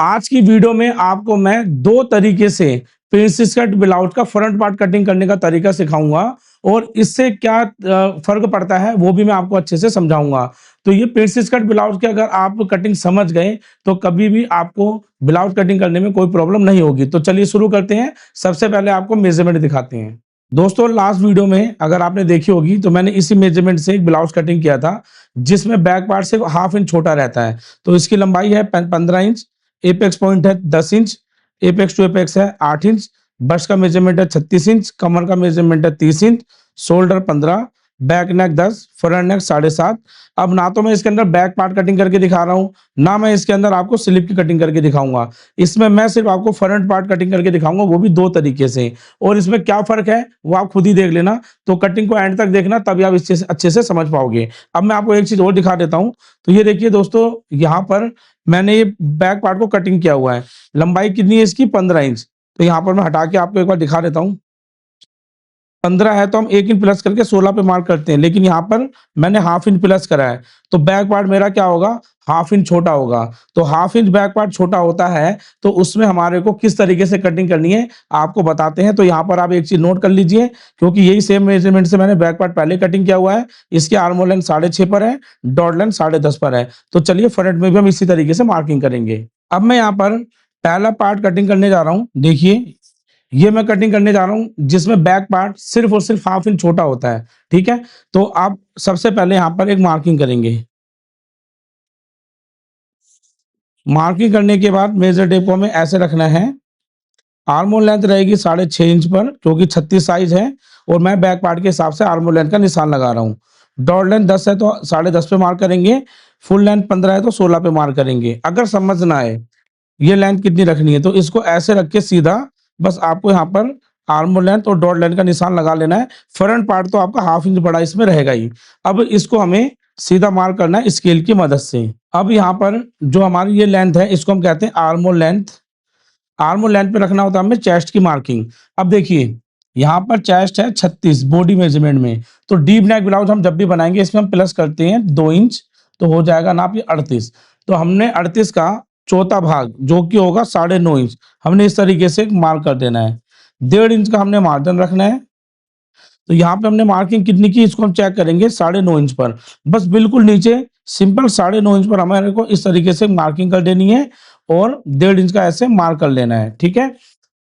आज की वीडियो में आपको मैं 2 तरीके से प्रिंसेस कट ब्लाउज का फ्रंट पार्ट कटिंग करने का तरीका सिखाऊँगा और इससे क्या फ़र्क पड़ता है वो भी मैं आपको अच्छे से समझाऊँगा। तो ये प्रिंसेस कट ब्लाउज की अगर आप कटिंग समझ गए तो कभी भी आपको ब्लाउज कटिंग करने में कोई प्रॉब्लम नहीं होगी। तो चलिए शुरू करते हैं। सबसे पहले आपको मेज़रमेंट दिखाते हैं। दोस्तों लास्ट वीडियो में अगर आपने देखी होगी तो मैंने इसी मेज़रमेंट से एक ब्लाउज कटिंग किया था, जिसमें बैक पार्ट से हाफ इंच छोटा रहता है। तो इसकी लंबाई है 15 इंच, एपेक्स पॉइंट है 10 इंच, एपेक्स टू एपेक्स है 8 इंच, बस्ट का मेजरमेंट है 36 इंच, कमर का मेजरमेंट है 30 inch, shoulder 15, back neck 10, front नेक 7.5। अब ना तो मैं इसके अंदर बैक पार्ट कटिंग करके दिखा रहा हूँ, ना मैं इसके अंदर आपको स्लिप की कटिंग करके दिखाऊंगा। इसमें मैं सिर्फ आपको फ्रंट पार्ट कटिंग करके दिखाऊंगा, वो भी 2 तरीके से। और इसमें क्या फ़र्क है वो आप खुद ही देख लेना। तो कटिंग को एंड तक देखना, तभी आप इससे अच्छे से समझ पाओगे। अब मैं आपको एक चीज़ और दिखा देता हूँ। तो ये देखिए दोस्तों, यहाँ पर मैंने ये बैक पार्ट को कटिंग किया हुआ है। लंबाई कितनी है इसकी? 15 इंच। तो यहाँ पर मैं हटा के आपको एक बार दिखा देता हूँ। 15 है तो हम 1 इंच प्लस करके 16 पे मार्क करते हैं, लेकिन यहाँ पर मैंने हाफ इंच प्लस करा है, तो बैक पार्ट मेरा क्या होगा? हाफ इंच छोटा होगा। तो हाफ इंच बैक पार्ट छोटा होता है, तो उसमें हमारे को किस तरीके से कटिंग करनी है आपको बताते हैं। तो यहाँ पर आप एक चीज़ नोट कर लीजिए, क्योंकि यही सेम मेजरमेंट से मैंने बैक पार्ट पहले कटिंग किया हुआ है। इसकी आर्म लेंथ 6.5 पर है, डॉट लेंथ 10.5 पर है। तो चलिए फ्रंट में भी हम इसी तरीके से मार्किंग करेंगे। अब मैं यहाँ पर पहला पार्ट कटिंग करने जा रहा हूँ। देखिए, ये मैं कटिंग करने जा रहा हूँ जिसमें बैक पार्ट सिर्फ और सिर्फ हाफ इंच छोटा होता है, ठीक है? तो आप सबसे पहले यहाँ पर एक मार्किंग करेंगे। मार्किंग करने के बाद मेजर टेप को हमें ऐसे रखना है। आर्म होल लेंथ रहेगी 6.5 इंच पर, क्योंकि 36 साइज है और मैं बैक पार्ट के हिसाब से आर्म होल लेंथ का निशान लगा रहा हूँ। डॉट लेंथ 10 है तो 10.5 पे मार्क करेंगे, फुल लेंथ 15 है तो 16 पे मार्क करेंगे। अगर समझ ना आए ये लेंथ कितनी रखनी है, तो इसको ऐसे रख के सीधा बस आपको यहाँ पर आर्म लेंथ और डॉट लेंथ का निशान लगा लेना है। फ्रंट पार्ट तो आपका हाफ इंच बड़ा इसमें रहेगा ही। अब इसको हमें सीधा मार्क करना है स्केल की मदद से। अब यहाँ पर जो हमारी ये लेंथ है, इसको हम कहते हैं आर्म लेंथ। आर्म लेंथ पे रखना होता है हमें चेस्ट की मार्किंग। अब देखिए, यहाँ पर चेस्ट है 36 बॉडी मेजरमेंट में, तो डीप नेक ब्लाउज हम जब भी बनाएंगे इसमें हम प्लस करते हैं 2 इंच, तो हो जाएगा नाप ये 38। तो हमने 38 का चौथा भाग जो कि होगा 9.5 इंच, हमने इस तरीके से मार्क कर देना है। 1.5 इंच का हमने मार्जिन रखना है। तो यहाँ पे हमने मार्किंग कितनी की इसको हम चेक करेंगे 9.5 इंच पर। बस बिल्कुल नीचे सिंपल 9.5 इंच पर हमारे को इस तरीके से मार्किंग कर देनी है और 1.5 इंच का ऐसे मार्क कर लेना है, ठीक है?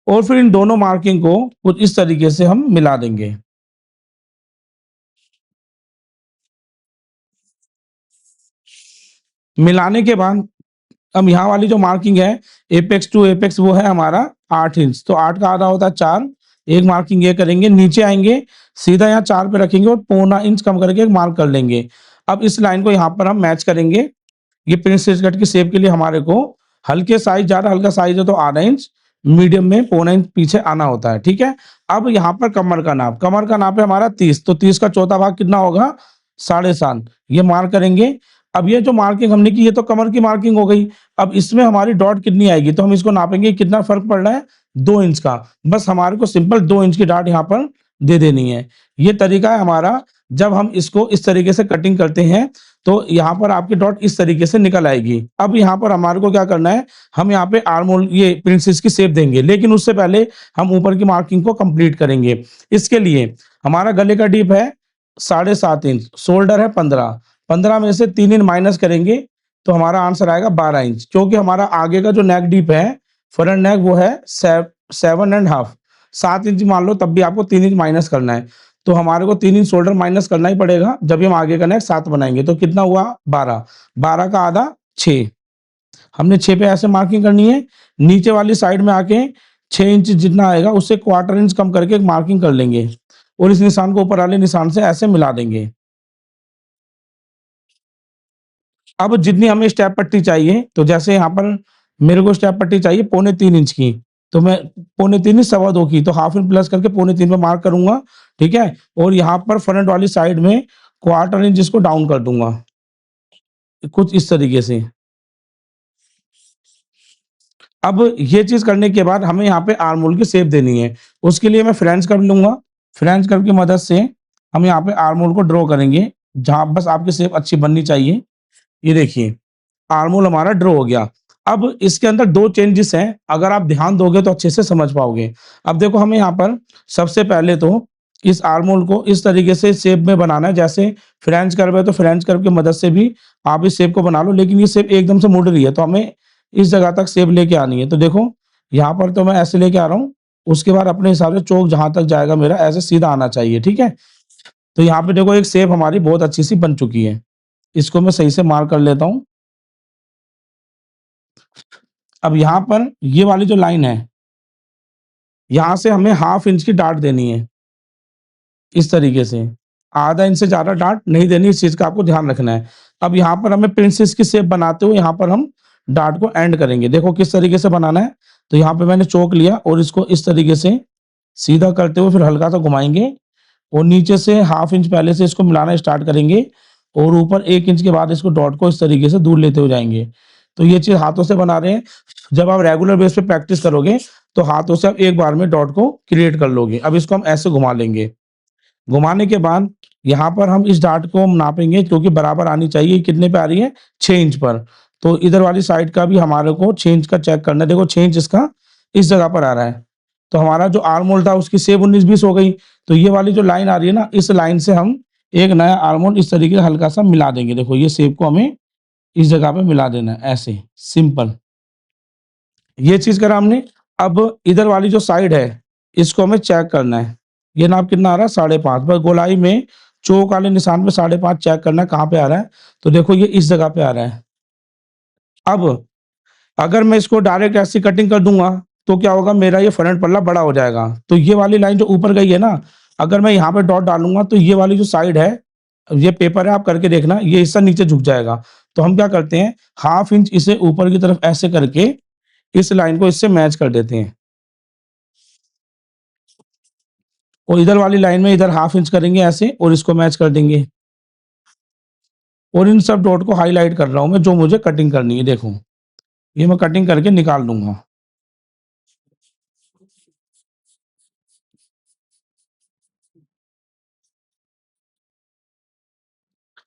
और फिर इन दोनों मार्किंग को कुछ इस तरीके से हम मिला देंगे। मिलाने के बाद अब यहाँ वाली जो मार्किंग है एपेक्स टू एपेक्स, वो है हमारा 8 इंच। तो 8 का आधा होता है 4। एक मार्किंग ये करेंगे, नीचे आएँगे, सीधा यहाँ 4 पे रखेंगे और पौना इंच कम करके एक मार्क कर लेंगे। अब इस लाइन को यहाँ पर हम मैच करेंगे। ये प्रिंसेस कट की शेप के लिए हमारे को हल्के साइज़, ज़्यादा हल्का साइज़ है तो आधा इंच, मीडियम में पौना इंच पीछे आना होता है, ठीक है? अब यहाँ पर कमर का नाप है हमारा 30, तो 30 का चौथा भाग कितना होगा? 7.5, ये मार्क करेंगे। अब ये जो मार्किंग हमने की ये तो कमर की मार्किंग हो गई। अब इसमें हमारी डॉट कितनी आएगी, तो हम इसको नापेंगे कितना फ़र्क पड़ रहा है? 2 इंच का। बस हमारे को सिंपल 2 इंच की डॉट यहाँ पर दे देनी है। ये तरीका है हमारा। जब हम इसको इस तरीके से कटिंग करते हैं तो यहाँ पर आपकी डॉट इस तरीके से निकल आएगी। अब यहाँ पर हमारे को क्या करना है, हम यहाँ पे आर्म होल ये प्रिंसेस की शेप देंगे, लेकिन उससे पहले हम ऊपर की मार्किंग को कंप्लीट करेंगे। इसके लिए हमारा गले का डीप है 7.5 इंच, शोल्डर है 15, 15 में से 3 इंच माइनस करेंगे तो हमारा आंसर आएगा 12 इंच, क्योंकि हमारा आगे का जो नेक डीप है, फ्रंट नेक, वो है 7.5, 7 इंच मान लो, तब भी आपको 3 इंच माइनस करना है। तो हमारे को 3 इंच शोल्डर माइनस करना ही पड़ेगा जब भी हम आगे का नेक 7 बनाएँगे। तो कितना हुआ? 12, 12 का आधा 6, हमने 6 पे ऐसे मार्किंग करनी है। नीचे वाली साइड में आके 6 इंच जितना आएगा उससे क्वार्टर इंच कम करके एक मार्किंग कर लेंगे और इस निशान को ऊपर वाले निशान से ऐसे मिला देंगे। अब जितनी हमें स्टेप पट्टी चाहिए, तो जैसे यहाँ पर मेरे को स्टेप पट्टी चाहिए पौने 3 इंच की, तो मैं पौने 3 नहीं, सवा 2 की, तो हाफ इंच प्लस करके पौने 3 पे मार्क करूँगा, ठीक है? और यहाँ पर फ्रंट वाली साइड में क्वार्टर इंच इसको डाउन कर दूँगा, कुछ इस तरीके से। अब ये चीज़ करने के बाद हमें यहाँ पे आर्म होल की शेप देनी है। उसके लिए मैं फ्रेंच कर्व लूँगा। फ्रेंच कर्व की मदद से हम यहाँ पे आर्म होल को ड्रॉ करेंगे, जहाँ बस आपकी शेप अच्छी बननी चाहिए। ये देखिए, आर्म होल हमारा ड्रॉ हो गया। अब इसके अंदर 2 चेंजेस हैं, अगर आप ध्यान दोगे तो अच्छे से समझ पाओगे। अब देखो हमें यहाँ पर सबसे पहले तो इस आर्म होल को इस तरीके से शेप में बनाना है, जैसे फ्रेंच कर्व है तो फ्रेंच कर्व की मदद से भी आप इस शेप को बना लो, लेकिन ये शेप एकदम से मुड़ रही है, तो हमें इस जगह तक शेप लेके आनी है। तो देखो, यहाँ पर तो मैं ऐसे लेके आ रहा हूँ, उसके बाद अपने हिसाब से चौक जहाँ तक जाएगा मेरा ऐसे सीधा आना चाहिए, ठीक है? तो यहाँ पे देखो एक शेप हमारी बहुत अच्छी-सी बन चुकी है। इसको मैं सही से मार्क कर लेता हूँ। अब यहाँ पर ये वाली जो लाइन है, यहाँ से हमें हाफ इंच की डार्ट देनी है, इस तरीके से। आधा इंच से ज़्यादा डार्ट नहीं देनी, इस चीज़ का आपको ध्यान रखना है। अब यहाँ पर हमें प्रिंसेस की शेप बनाते हुए यहाँ पर हम डार्ट को एंड करेंगे। देखो किस तरीके से बनाना है, तो यहाँ पे मैंने चॉक लिया और इसको इस तरीके से सीधा करते हुए फिर हल्का-सा घुमाएँगे और नीचे से हाफ इंच पहले से इसको मिलाना स्टार्ट करेंगे और ऊपर 1 इंच के बाद इसको डॉट को इस तरीके से दूर लेते हुए जाएँगे। तो ये चीज़ हाथों से बना रहे हैं, जब आप रेगुलर बेस पे प्रैक्टिस करोगे, तो हाथों से आप एक बार में डॉट को क्रिएट कर लोगे। अब इसको हम ऐसे घुमा लेंगे। घुमाने के बाद यहाँ पर हम इस डार्ट को हम नापेंगे, क्योंकि बराबर आनी चाहिए, कितने पे आ रही है? 6 इंच पर। तो इधर वाली साइड का भी हमारे को 6 इंच का चेक करना है। देखो 6 इंच इसका इस जगह पर आ रहा है। तो हमारा जो आर्म होल था उसकी शेप 19-20 हो गई। तो ये वाली जो लाइन आ रही है ना, इस लाइन से हम एक नया आर्म होल इस तरीके से हल्का-सा मिला देंगे। देखो ये शेप को हमें इस जगह पे मिला देना है, ऐसे सिंपल। ये चीज़ करा हमने। अब इधर वाली जो साइड है, इसको हमें चेक करना है। ये नाप कितना आ रहा है? 5.5, बस गोलाई में चौक वाले निशान पे 5.5 चेक करना है कहाँ पे आ रहा है। तो देखो ये इस जगह पे आ रहा है। अब अगर मैं इसको डायरेक्ट ऐसी कटिंग कर दूँगा, तो क्या होगा, मेरा ये फ्रंट पल्ला बड़ा हो जाएगा। तो ये वाली लाइन जो ऊपर गई है ना, अगर मैं यहाँ पे डॉट डालूँगा तो ये वाली जो साइड है, ये पेपर है आप करके देखना, ये हिस्सा नीचे झुक जाएगा। तो हम क्या करते हैं, हाफ इंच इसे ऊपर की तरफ ऐसे करके इस लाइन को इससे मैच कर देते हैं और इधर वाली लाइन में इधर हाफ इंच करेंगे ऐसे और इसको मैच कर देंगे और इन सब डॉट को हाइलाइट कर रहा हूँ मैं, जो मुझे कटिंग करनी है। देखो, ये मैं कटिंग करके निकाल लूँगा।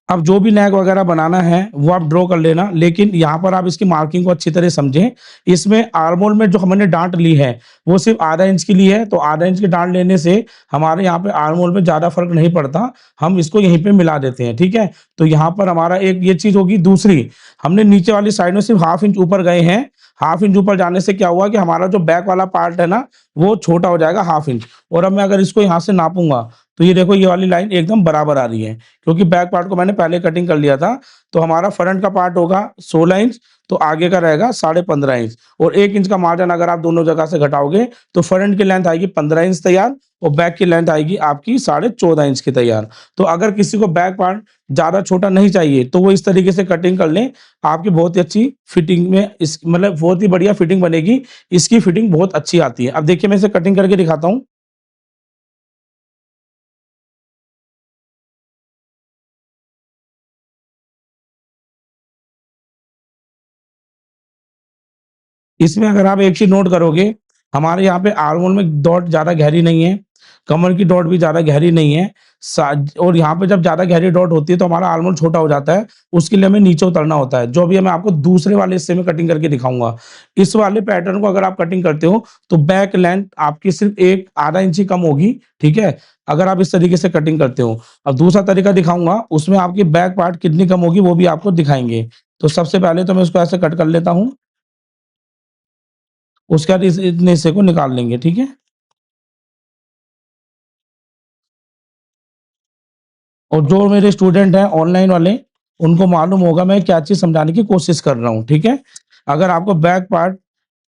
अब जो भी नेक वगैरह बनाना है, वो आप ड्रॉ कर लेना, लेकिन यहाँ पर आप इसकी मार्किंग को अच्छी तरह समझें। इसमें आर्म होल में जो हमने डाँट ली है, वो सिर्फ़ आधा इंच की ली है, तो आधा इंच की डाँट लेने से हमारे यहाँ पे आर्म होल में ज़्यादा फ़र्क नहीं पड़ता, हम इसको यहीं पे मिला देते हैं, ठीक है? तो यहाँ पर हमारा एक ये चीज़ होगी। दूसरी, हमने नीचे वाली साइड में सिर्फ़ हाफ इंच ऊपर गए हैं, हाफ इंच ऊपर जाने से क्या हुआ कि हमारा जो बैक वाला पार्ट है ना, वो छोटा हो जाएगा हाफ इंच। और अब मैं अगर इसको यहाँ से नापूँगा, तो ये देखो ये वाली लाइन एकदम बराबर आ रही है। क्योंकि बैक पार्ट को मैंने पहले कटिंग कर लिया था, तो हमारा फ्रंट का पार्ट होगा 16 इंच, तो आगे का रहेगा 15.5 इंच और 1 इंच का मार्जिन अगर आप दोनों जगह से घटाओगे, तो फ्रंट की लेंथ आएगी 15 इंच तैयार और बैक की लेंथ आएगी आपकी 14.5 इंच की तैयार। तो अगर किसी को बैक पार्ट ज़्यादा छोटा नहीं चाहिए, तो वो इस तरीके से कटिंग कर लें, आपकी बहुत ही अच्छी फिटिंग में इस मतलब बहुत ही बढ़िया फिटिंग बनेगी। इसकी फिटिंग बहुत अच्छी आती है। अब देखिए मैं इसे कटिंग करके दिखाता हूँ। इसमें अगर आप एक चीज़ नोट करोगे, हमारे यहाँ पे आर्म में डॉट ज़्यादा गहरी नहीं है, कमर की डॉट भी ज़्यादा गहरी नहीं है। सा और यहाँ पे जब ज़्यादा गहरी डॉट होती है तो हमारा आर्म छोटा हो जाता है, उसके लिए हमें नीचे उतरना होता है, जो अभी मैं आपको दूसरे वाले हिस्से में कटिंग करके दिखाऊँगा। इस वाले पैटर्न को अगर आप कटिंग करते हो, तो बैक लेंथ आपकी सिर्फ़ 1 आधा इंच ही कम होगी, ठीक है? अगर आप इस तरीके से कटिंग करते हो। अब दूसरा तरीका दिखाऊँगा, उसमें आपकी बैक पार्ट कितनी कम होगी वो भी आपको दिखाएँगे। तो सबसे पहले तो मैं इसको ऐसे कट कर लेता हूँ। उसके बाद इस इतने हिस्से को निकाल लेंगे, ठीक है? और जो मेरे स्टूडेंट हैं ऑनलाइन वाले, उनको मालूम होगा मैं क्या चीज़ समझाने की कोशिश कर रहा हूँ, ठीक है? अगर आपको बैक पार्ट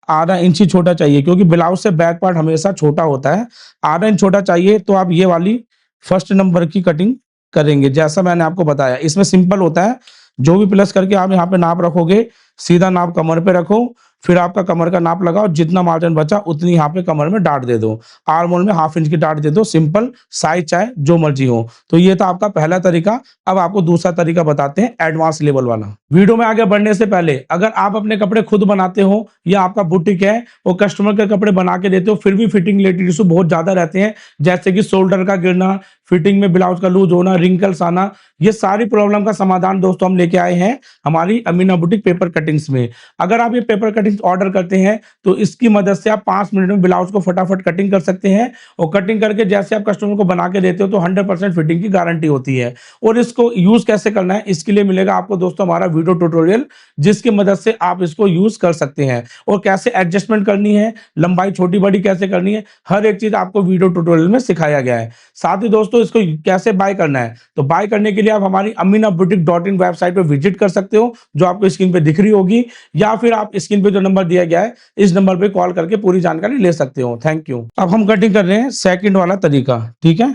आधा इंच ही छोटा चाहिए, क्योंकि ब्लाउज़ से बैक पार्ट हमेशा छोटा होता है। आधा इंच छोटा चाहिए तो आप ये वाली फर्स्ट नंबर की कटिंग करेंगे, जैसा मैंने आपको बताया। इसमें सिंपल होता है, जो भी प्लस करके आप यहाँ पे नाप रखोगे, सीधा नाप कमर पे रखो, फिर आपका कमर का नाप लगाओ, जितना मार्जिन बचा उतनी यहाँ पे कमर में डाट दे दो। आर्म होल में 1/2 इंच की डाट दे दो, सिंपल, साइज़ चाहे जो मर्ज़ी हो। तो ये था आपका पहला तरीका। अब आपको दूसरा तरीका बताते हैं एडवांस लेवल वाला। वीडियो में आगे बढ़ने से पहले अगर आप अपने कपड़े खुद बनाते हो या आपका बुटीक है और कस्टमर के कपड़े बना के देते हो, फिर भी फिटिंग रिलेटेड इश्यू बहुत ज़्यादा रहते हैं, जैसे कि शोल्डर का गिरना, फिटिंग में ब्लाउज़ का लूज़ होना, रिंकल्स आना, ये सारी प्रॉब्लम का समाधान दोस्तों हम लेके आए हैं हमारी अमीना बुटीक पेपर कटिंग्स में। अगर आप ये पेपर कटिंग्स ऑर्डर करते हैं, तो इसकी मदद से आप 5 मिनट में ब्लाउज़ को फटाफट कटिंग कर सकते हैं और कटिंग करके जैसे आप कस्टमर को बना के देते हो, तो 100% फिटिंग की गारंटी होती है। और इसको यूज़ कैसे करना है, इसके लिए मिलेगा आपको दोस्तों हमारा वीडियो ट्यूटोरियल, जिसकी मदद से आप इसको यूज़ कर सकते हैं। और कैसे एडजस्टमेंट करनी है, लंबाई छोटी-बड़ी कैसे करनी है, हर एक चीज़ आपको वीडियो ट्यूटोरियल में सिखाया गया है। साथ ही दोस्तों इसको कैसे बाय करना है, तो बाय करने के लिए आप हमारी aminabutik.in वेबसाइट पे विजिट कर सकते हो, जो आपको स्क्रीन पे दिख रही होगी, या फिर आप स्क्रीन पे जो नंबर दिया गया है, इस नंबर पे कॉल करके पूरी जानकारी ले सकते हो। Thank you. अब हम कटिंग कर रहे हैं सेकंड वाला तरीका, ठीक है?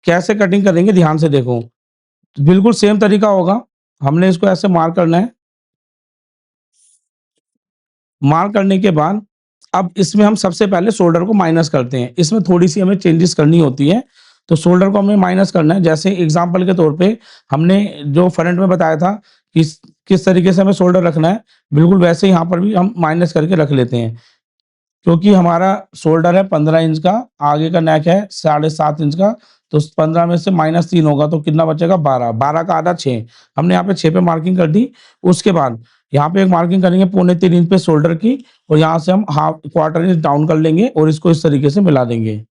कैसे कटिंग करेंगे ध्यान से देखो। बिल्कुल सेम तरीका होगा। हमने इसको ऐसे मार्क करना है। मार्क करने के बाद अब इसमें हम सबसे पहले शोल्डर को माइनस करते हैं। इसमें थोड़ी-सी हमें चेंजेस करनी होती है। तो शोल्डर को हमें माइनस करना है। जैसे एग्ज़ाम्पल के तौर पे हमने जो फ्रंट में बताया था किस किस तरीके से हमें शोल्डर रखना है, बिल्कुल वैसे ही यहाँ पर भी हम माइनस करके रख लेते हैं। क्योंकि हमारा शोल्डर है 15 इंच का, आगे का नेक है 7.5 इंच का, तो 15 में से -3 होगा तो कितना बचेगा 12, 12 का आधा 6। हमने यहाँ पे 6 पे मार्किंग कर दी। उसके बाद यहाँ पे एक मार्किंग करेंगे पौने 3 इंच पे शोल्डर की, और यहाँ से हम हाफ क्वार्टर इंच डाउन कर लेंगे और इसको इस तरीके से मिला देंगे।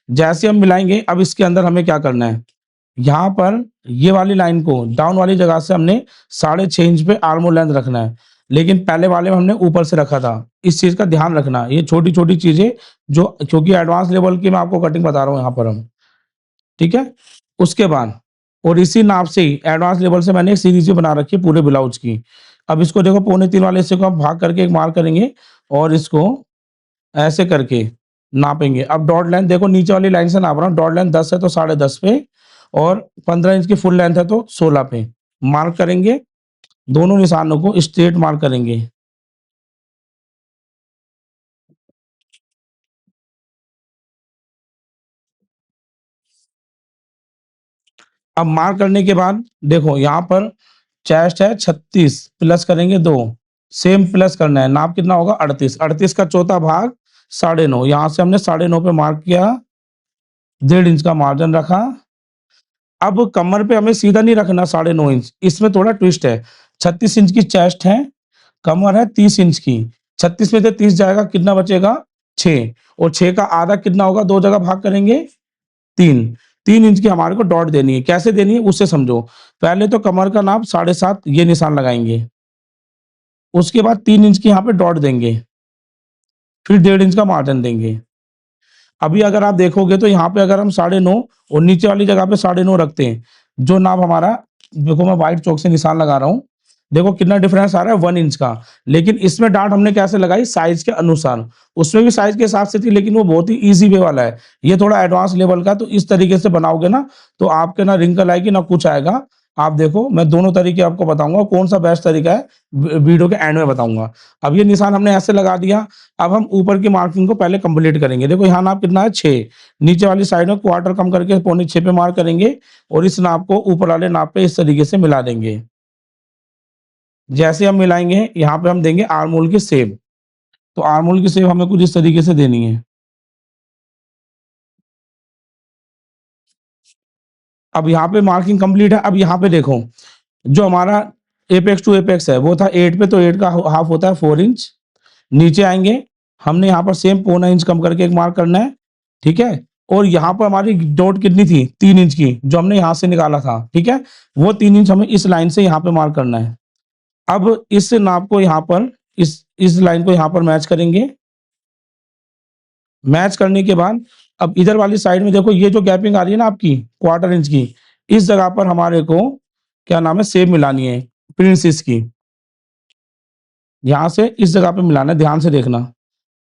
जैसे हम मिलाएँगे, अब इसके अंदर हमें क्या करना है, यहाँ पर ये वाली लाइन को डाउन वाली जगह से हमने 6.5 इंच पे आर्म होल लेंथ रखना है, लेकिन पहले वाले में हमने ऊपर से रखा था। इस चीज़ का ध्यान रखना, ये छोटी-छोटी चीज़ें जो क्योंकि एडवांस लेवल की मैं आपको कटिंग बता रहा हूँ यहाँ पर हम, ठीक है? उसके बाद और इसी नाप से ही एडवांस लेवल से मैंने एक सीरीज़ भी बना रखी है पूरे ब्लाउज़ की। अब इसको देखो पौने 3 वाले हिस्से को हम भाग करके एक मार्क करेंगे और इसको ऐसे करके नापेंगे। अब डॉट लेंथ देखो नीचे वाली लाइन से नाप रहा हूँ, डॉट लेंथ 10 है तो 10.5 पे और 15 इंच की फुल लेंथ है तो 16 पे मार्क करेंगे। दोनों निशानों को स्ट्रेट मार्क करेंगे। अब मार्क करने के बाद देखो यहाँ पर चेस्ट है 36 प्लस करेंगे 2, सेम प्लस करना है। नाप कितना होगा 38, 38 का चौथा भाग 9.5, यहाँ से हमने 9.5 पे मार्क किया, 1.5 इंच का मार्जिन रखा। अब कमर पे हमें सीधा नहीं रखना 9.5 इंच, इसमें थोड़ा ट्विस्ट है। 36 इंच की चेस्ट है, कमर है 30 इंच की, 36 में से 30 जाएगा कितना बचेगा 6, और 6 का आधा कितना होगा, 2 जगह भाग करेंगे 3, 3 इंच की हमारे को डॉट देनी है। कैसे देनी है उससे समझो। पहले तो कमर का नाप 7.5 ये निशान लगाएँगे, उसके बाद 3 इंच की यहाँ पे डॉट देंगे, फिर 1.5 इंच का मार्जिन देंगे। अभी अगर आप देखोगे तो यहाँ पे अगर हम 9.5 और नीचे वाली जगह पे 9.5 रखते हैं, जो नाप हमारा देखो मैं व्हाइट चॉक से निशान लगा रहा हूँ। देखो कितना डिफरेंस आ रहा है 1 इंच का। लेकिन इसमें डार्ट हमने कैसे लगाई साइज़ के अनुसार। उसमें भी साइज़ के हिसाब से थी लेकिन वो बहुत ही ईज़ी वे वाला है। ये थोड़ा एडवांस लेवल का, तो इस तरीके से बनाओगे ना तो आपके ना रिंकल आएगी ना कुछ आएगा। आप देखो मैं दोनों तरीके आपको बताऊँगा कौन-सा बेस्ट तरीका है, वीडियो के एंड में बताऊँगा। अब ये निशान हमने ऐसे लगा दिया। अब हम ऊपर की मार्किंग को पहले कंप्लीट करेंगे। देखो यहाँ नाप कितना है 6, नीचे वाली साइड में क्वार्टर कम करके पौने 6 पे मार्क करेंगे और इस नाप को ऊपर वाले नाप पे इस तरीके से मिला देंगे। जैसे हम मिलाएँगे यहाँ पे हम देंगे आर्म होल की शेप। तो आर्म होल की शेप हमें कुछ इस तरीके से देनी है। अब यहाँ पे मार्किंग कंप्लीट है। अब यहाँ पे देखो जो हमारा एपेक्स टू एपेक्स है वो था 8 पे, तो 8 का हाफ होता है 4 इंच। नीचे आएँगे, हमने यहाँ पर सेम पौना इंच कम करके एक मार्क करना है, ठीक है? और यहाँ पर हमारी डॉट कितनी थी 3 इंच की, जो हमने यहाँ से निकाला था, ठीक है? वो 3 इंच हमें इस लाइन से यहाँ पे मार्क करना है। अब इस नाप को यहाँ पर इस लाइन को यहाँ पर मैच करेंगे। मैच करने के बाद अब इधर वाली साइड में देखो ये जो गैपिंग आ रही है ना आपकी क्वार्टर इंच की, इस जगह पर हमारे को क्या नाम है शेप मिलानी है प्रिंसेस की। यहाँ से इस जगह पे मिलाना है, ध्यान से देखना।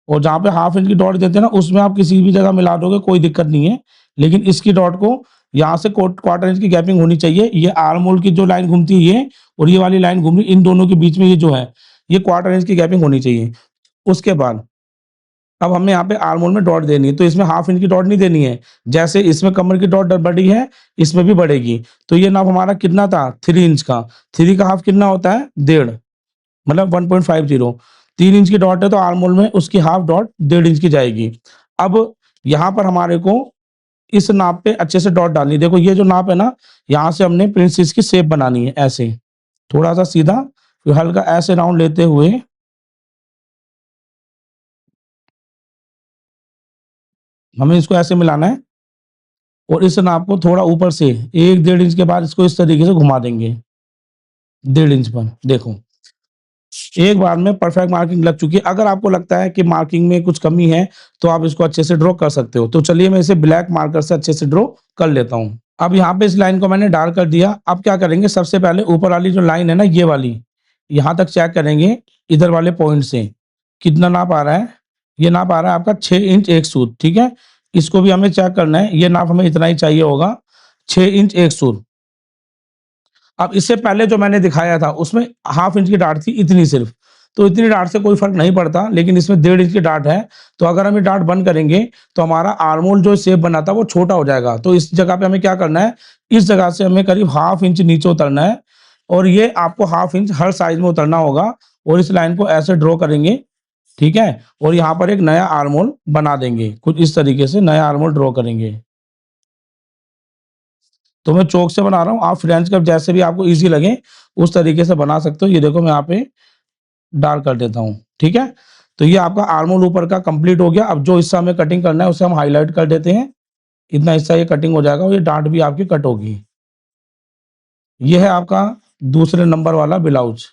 और जहाँ पे हाफ इंच की डॉट देते हैं ना उसमें आप किसी भी जगह मिला दोगे कोई दिक्कत नहीं है। लेकिन इसकी डॉट को यहाँ से क्वार्टर इंच की गैपिंग होनी चाहिए। ये आर्म होल की जो लाइन घूमती है ये, और ये वाली लाइन घूम रही है, इन दोनों के बीच में ये जो है, ये क्वार्टर इंच की गैपिंग होनी चाहिए। उसके बाद अब हमें यहाँ पे आर्म होल में डॉट देनी है, तो इसमें हाफ इंच की डॉट नहीं देनी है। जैसे इसमें कमर की डॉट बढ़ी है, इसमें भी बढ़ेगी। तो ये नाप हमारा कितना था? 3 इंच का। 3 का हाफ कितना होता है? डेढ़, मतलब 1.50। 3 इंच की डॉट है तो आर्म होल में उसकी हाफ डॉट 1.5 इंच की जाएगी। अब यहाँ पर हमारे को इस नाप पे अच्छे से डॉट डालनी है। देखो ये जो नाप है ना, यहाँ से हमने प्रिंसेस की शेप बनानी है ऐसे, थोड़ा-सा सीधा, फिर हल्का ऐसे राउंड लेते हुए हमें इसको ऐसे मिलाना है, और इस नाप को थोड़ा ऊपर से 1 डेढ़ इंच के बाद इसको इस तरीके से घुमा देंगे, 1.5 इंच पर। देखो, एक बार में परफेक्ट मार्किंग लग चुकी है। अगर आपको लगता है कि मार्किंग में कुछ कमी है, तो आप इसको अच्छे से ड्रॉ कर सकते हो। तो चलिए मैं इसे ब्लैक मार्कर से अच्छे से ड्रॉ कर लेता हूँ। अब यहाँ पे इस लाइन को मैंने डार्क कर दिया। अब क्या करेंगे, सबसे पहले ऊपर वाली जो लाइन है ना, ये वाली, यहाँ तक चेक करेंगे इधर वाले पॉइंट से, कितना नाप आ रहा है? ये नाप आ रहा है आपका 6 इंच 1 सूत, ठीक है? इसको भी हमें चेक करना है, ये नाप हमें इतना ही चाहिए होगा, 6 इंच 1 सूत। अब इससे पहले जो मैंने दिखाया था उसमें हाफ इंच की डाट थी, इतनी सिर्फ। तो इतनी डाट से कोई फ़र्क नहीं पड़ता, लेकिन इसमें 1.5 इंच की डाट है, तो अगर हम ये डाट बंद करेंगे, तो हमारा आर्म होल जो शेप बना था वो छोटा हो जाएगा। तो इस जगह पे हमें क्या करना है, इस जगह से हमें करीब हाफ इंच नीचे उतरना है, और ये आपको हाफ इंच हर साइड में उतरना होगा, और इस लाइन को ऐसे ड्रॉ करेंगे, ठीक है? और यहाँ पर एक नया आर्म होल बना देंगे, कुछ इस तरीके से नया आर्म होल ड्रॉ करेंगे। तो मैं चॉक से बना रहा हूँ, आप फ्रेंच कर्व जैसे भी आपको ईज़ी लगे, उस तरीके से बना सकते हो। ये देखो मैं यहाँ पे डार्क कर देता हूँ, ठीक है? तो ये आपका आर्म होल ऊपर का कंप्लीट हो गया। अब जो हिस्सा हमें कटिंग करना है उसे हम हाइलाइट कर देते हैं। इतना हिस्सा ये कटिंग हो जाएगा, और ये डाँट भी आपकी कट होगी। ये है आपका दूसरे नंबर वाला ब्लाउज़,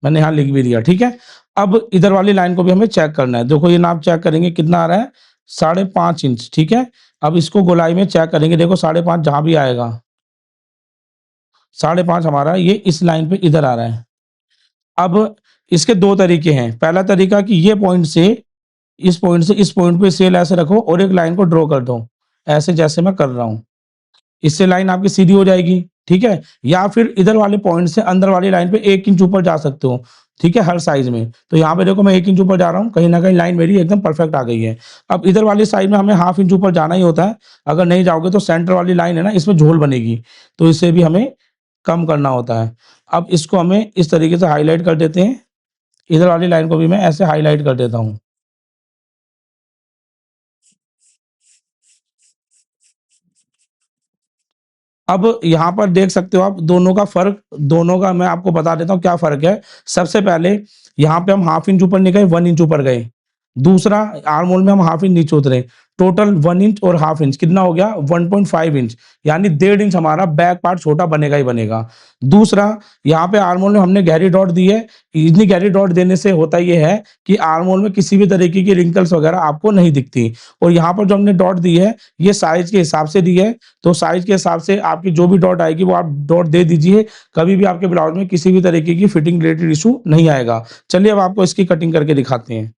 मैंने यहाँ लिख भी दिया, ठीक है? अब इधर वाली लाइन को भी हमें चेक करना है। देखो ये नाप चेक करेंगे कितना आ रहा है, 5.5 इंच, ठीक है? अब इसको गोलाई में चेक करेंगे, देखो 5.5 जहाँ भी आएगा, 5.5 हमारा ये इस लाइन पे इधर आ रहा है। अब इसके 2 तरीके हैं। पहला तरीका कि ये पॉइंट से इस पॉइंट पे सेल ऐसे रखो और एक लाइन को ड्रॉ कर दो, ऐसे जैसे मैं कर रहा हूँ। इससे लाइन आपकी सीधी हो जाएगी, ठीक है? या फिर इधर वाले पॉइंट से अंदर वाली लाइन पे 1 इंच ऊपर जा सकते हो, ठीक है? हर साइज़ में। तो यहाँ पे देखो मैं 1 इंच ऊपर जा रहा हूँ, कहीं न कहीं लाइन मेरी एकदम परफेक्ट आ गई है। अब इधर वाली साइड में हमें हाफ इंच ऊपर जाना ही होता है। अगर नहीं जाओगे तो सेंटर वाली लाइन है ना, इसमें झोल बनेगी, तो इसे भी हमें कम करना होता है। अब इसको हमें इस तरीके से हाइलाइट कर देते हैं। इधर वाली लाइन को भी मैं ऐसे हाइलाइट कर देता हूँ। अब यहाँ पर देख सकते हो आप दोनों का फ़र्क, दोनों का मैं आपको बता देता हूँ क्या फ़र्क है। सबसे पहले यहाँ पे हम हाफ इंच ऊपर नहीं गए, 1 इंच ऊपर गए। दूसरा आर्म होल में हम हाफ इंच नीचे उतरे। टोटल 1 इंच और हाफ इंच कितना हो गया? 1.5 इंच, यानी 1.5 इंच हमारा बैक पार्ट छोटा बनेगा ही बनेगा। दूसरा, यहाँ पे आर्म होल में हमने गहरी डॉट दी है। इतनी गहरी डॉट देने से होता ये है कि आर्म होल में किसी भी तरीके की रिंकल्स वगैरह आपको नहीं दिखती, और यहाँ पर जो हमने डॉट दी है, ये साइज़ के हिसाब से दी है। तो साइज़ के हिसाब से आपकी जो भी डॉट आएगी वो आप डॉट दे दीजिए। कभी भी आपके ब्लाउज़ में किसी भी तरीके की फिटिंग रिलेटेड इश्यू नहीं आएगा। चलिए अब आपको इसकी कटिंग करके दिखाते हैं।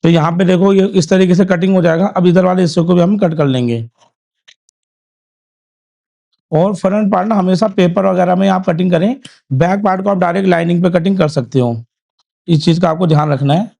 तो यहाँ पे देखो ये इस तरीके से कटिंग हो जाएगा। अब इधर वाले हिस्से को भी हम कट कर लेंगे, और फ्रंट पार्ट ना हमेशा पेपर वगैरह में आप कटिंग करें। बैक पार्ट को आप डायरेक्ट लाइनिंग पे कटिंग कर सकते हो। इस चीज़ का आपको ध्यान रखना है।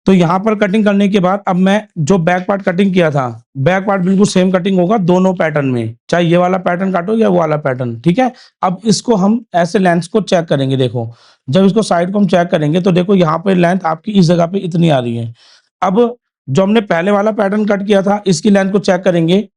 तो यहाँ पर कटिंग करने के बाद अब मैं जो बैक पार्ट कटिंग किया था, बैक पार्ट बिल्कुल सेम कटिंग होगा दोनों पैटर्न में, चाहे ये वाला पैटर्न काटो या वो वाला पैटर्न, ठीक है? अब इसको हम ऐसे लेंथ्स को चेक करेंगे, देखो। जब इसको साइड को हम चेक करेंगे तो देखो यहाँ पे लेंथ आपकी इस जगह पे इतनी आ रही है। अब जो हमने पहले वाला पैटर्न कट किया था, इसकी लेंथ को चेक करेंगे,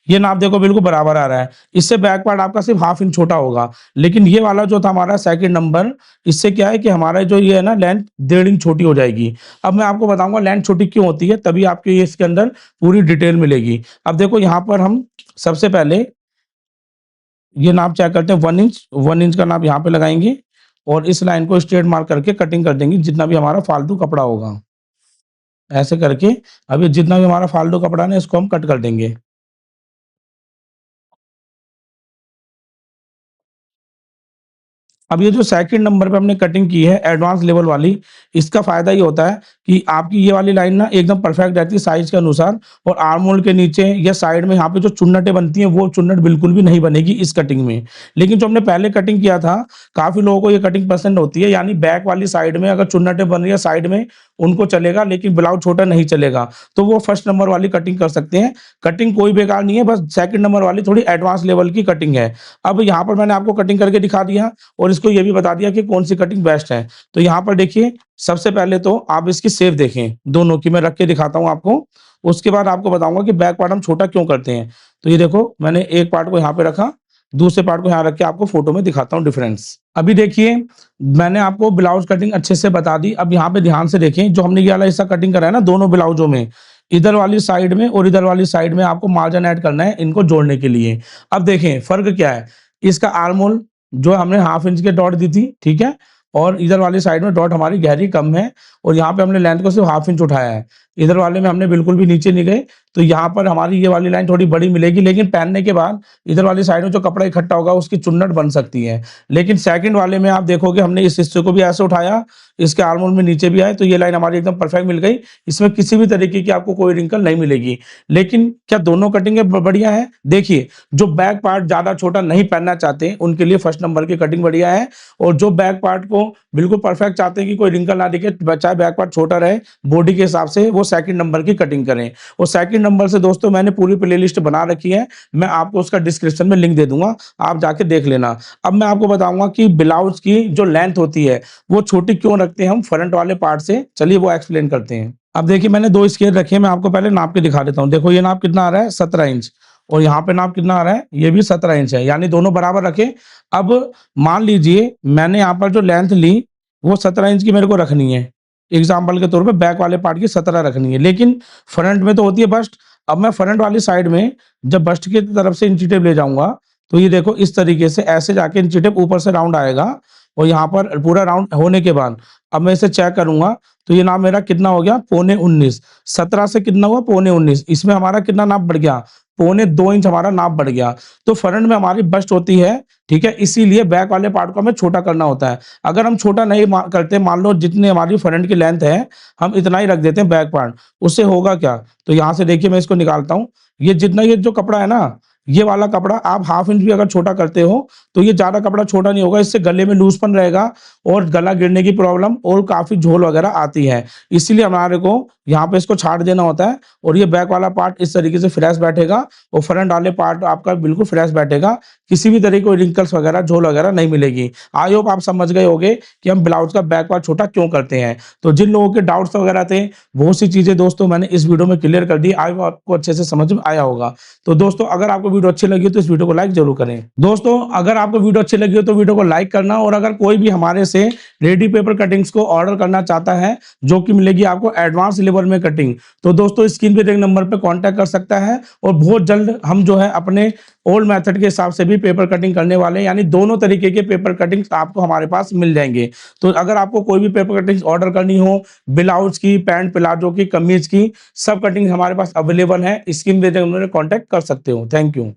ये नाप देखो बिल्कुल बराबर आ रहा है। इससे बैक पार्ट आपका सिर्फ़ हाफ इंच छोटा होगा। लेकिन ये वाला जो था हमारा सेकंड नंबर, इससे क्या है कि हमारा जो ये है ना लेंथ 1.5 इंच छोटी हो जाएगी। अब मैं आपको बताऊँगा लेंथ छोटी क्यों होती है, तभी आपको ये इसके अंदर पूरी डिटेल मिलेगी। अब देखो यहाँ पर हम सबसे पहले ये नाप चेक करते हैं, 1 इंच का नाप यहाँ पे लगाएँगे, और इस लाइन को स्ट्रेट मार्क करके कटिंग कर देंगे जितना भी हमारा फालतू कपड़ा होगा। ऐसे करके अब ये जितना भी हमारा फालतू कपड़ा है ना इसको हम कट कर देंगे। अब ये जो सेकंड नंबर पे हमने कटिंग की है एडवांस लेवल वाली, इसका फ़ायदा ये होता है कि आपकी ये वाली लाइन ना एकदम परफेक्ट रहती है साइज़ के अनुसार और आर्म होल के नीचे या साइड में यहाँ पे जो चुन्नटें बनती हैं, वो चुन्नट बिल्कुल भी नहीं बनेगी इस कटिंग में। लेकिन जो हमने पहले कटिंग किया था, काफ़ी लोगों को ये कटिंग पसंद होती है, यानी बैक वाली साइड में अगर चुन्नटें बन रही है साइड में, उनको चलेगा लेकिन ब्लाउज़ छोटा नहीं चलेगा। तो वो फर्स्ट नंबर वाली कटिंग कर सकते हैं। कटिंग कोई बेकार नहीं है, बस सेकंड नंबर वाली थोड़ी एडवांस लेवल की कटिंग है। अब यहाँ पर मैंने आपको कटिंग करके दिखा दिया और इसको ये भी बता दिया कि कौन-सी कटिंग बेस्ट है। तो यहाँ पर देखिए, सबसे पहले तो आप इसकी शेप देखें, दोनों की मैं रख के दिखाता हूँ आपको। उसके बाद आपको बताऊँगा कि बैक पार्ट हम छोटा क्यों करते हैं। तो ये देखो, मैंने एक पार्ट को यहाँ पे रखा, दूसरे पार्ट को यहाँ रख के आपको फ़ोटो में दिखाता हूँ डिफरेंस। अभी देखिए, मैंने आपको ब्लाउज़ कटिंग अच्छे से बता दी। अब यहाँ पे ध्यान से देखें, जो हमने ये वाला हिस्सा कटिंग करा है ना दोनों ब्लाउज़ों में, इधर वाली साइड में और इधर वाली साइड में आपको मार्जिन ऐड करना है इनको जोड़ने के लिए। अब देखें फ़र्क क्या है, इसका आर्म होल जो हमने हाफ इंच के डॉट दी थी, ठीक है? और इधर वाली साइड में डॉट हमारी गहरी कम है और यहाँ पे हमने लेंथ को सिर्फ़ हाफ इंच उठाया है। इधर वाले में हमने बिल्कुल भी नीचे नहीं गए, तो यहाँ पर हमारी ये वाली लाइन थोड़ी बड़ी मिलेगी, लेकिन पहनने के बाद इधर वाली साइड में जो कपड़ा इकट्ठा होगा उसकी चुन्नट बन सकती है। लेकिन सेकंड वाले में आप देखोगे हमने इस हिस्से को भी ऐसे उठाया, इसके आर्म होल में नीचे भी आए, तो ये लाइन हमारी एकदम परफेक्ट मिल गई। इसमें किसी भी तरीके की आपको कोई रिंकल नहीं मिलेगी। लेकिन क्या दोनों कटिंगें बढ़िया हैं? देखिए, जो बैक पार्ट ज़्यादा छोटा नहीं पहनना चाहते, उनके लिए फर्स्ट नंबर की कटिंग बढ़िया है और जो बैक पार्ट को बिल्कुल परफेक्ट चाहते हैं कि कोई रिंकल ना दिखे, चाहे बैक पार्ट छोटा रहे, बॉडी के हिसाब से, वो सेकंड नंबर की कटिंग करें। और सेकंड नंबर से दोस्तों मैंने पूरी प्लेलिस्ट बना रखी है, मैं आपको उसका डिस्क्रिप्शन में लिंक दे दूँगा, आप जाके देख लेना। अब मैं आपको बताऊँगा कि ब्लाउज़ की जो लेंथ होती है, वो छोटी क्यों रखते हैं हम फ्रंट वाले पार्ट से? चलिए वो एक्सप्लेन करते हैं। अब देखिए मैंने 2 स्केल रखे हैं, मैं आपको पहले नाप के दिखा देता हूँ। देखो ये नाप कितना आ रहा है 17 इंच और यहाँ पे नाप कितना आ रहा है? ये भी 17 इंच है, यानी दोनों बराबर रखें। अब मान लीजिए मैंने यहाँ पर जो लेंथ ली, वो 17 इंच की मेरे को रखनी है। एग्ज़ाम्पल के तौर पे बैक वाले पार्ट की 17 रखनी है, लेकिन फ्रंट में तो होती है बस्ट। अब मैं फ्रंट वाली साइड में जब बस्ट की तरफ से इंची टेप ले जाऊँगा, तो ये देखो इस तरीके से ऐसे जाके इंची टेप ऊपर से राउंड आएगा और यहाँ पर पूरा राउंड होने के बाद अब मैं इसे चेक करूँगा, तो ये नाप मेरा कितना हो गया? पौने 19। 17 से कितना हुआ? पौने 19। इसमें हमारा कितना नाप बढ़ गया? पौने 2 इंच हमारा नाप बढ़ गया। तो फ्रंट में हमारी बस्ट होती है, ठीक है? इसीलिए बैक वाले पार्ट को हमें छोटा करना होता है। अगर हम छोटा नहीं करते, मान लो जितनी हमारी फ्रंट की लेंथ है, हम इतना ही रख देते हैं बैक पार्ट, उससे होगा क्या? तो यहाँ से देखिए मैं इसको निकालता हूँ। ये जितना ये जो कपड़ा है ना, ये वाला कपड़ा आप हाफ इंच भी अगर छोटा करते हो, तो ये ज़्यादा कपड़ा छोटा नहीं होगा, इससे गले में लूज़पन रहेगा और गला गिरने की प्रॉब्लम और काफ़ी झोल वगैरह आती है। इसीलिए हमारे को यहाँ पे इसको छाँट देना होता है और ये बैक वाला पार्ट इस तरीके से फ्रेश बैठेगा और फ्रंट वाले पार्ट आपका बिल्कुल फ्रेश बैठेगा। किसी भी तरह की कोई रिंकल्स वगैरह, झोल वगैरह नहीं मिलेगी। आई होप आप समझ गए होंगे कि हम ब्लाउज़ का बैक पार्ट छोटा क्यों करते हैं। तो जिन लोगों के डाउट्स वगैरह थे, बहुत सी चीज़ें दोस्तों मैंने इस वीडियो में क्लियर कर दी। आई होप आपको अच्छे से समझ में आया होगा। तो दोस्तों अगर आपको वीडियो अच्छी लगी हो तो इस वीडियो को लाइक ज़रूर करें। दोस्तों अगर आपको वीडियो अच्छी लगी हो तो वीडियो को लाइक करना और अगर कोई भी हमारे से रेडी पेपर कटिंग्स को ऑर्डर करना चाहता है, जो कि मिलेगी आपको एडवांस लेवल में कटिंग, तो दोस्तों स्क्रीन पे दिए गए नंबर पे कांटेक्ट कर सकता है और बहुत जल्द हम जो है अपने ओल्ड मेथड के हिसाब से भी पेपर कटिंग करने वाले हैं, यानी दोनों तरीके के पेपर कटिंग्स आपको हमारे पास मिल जाएँगे। तो अगर आपको कोई भी पेपर कटिंग्स ऑर्डर करनी हो, ब्लाउज़ की, पैंट प्लाजो की, कमीज़ की, सब कटिंग हमारे पास अवेलेबल है। स्क्रीन पे दिए गए नंबर पे कांटेक्ट कर सकते हो। Thank you.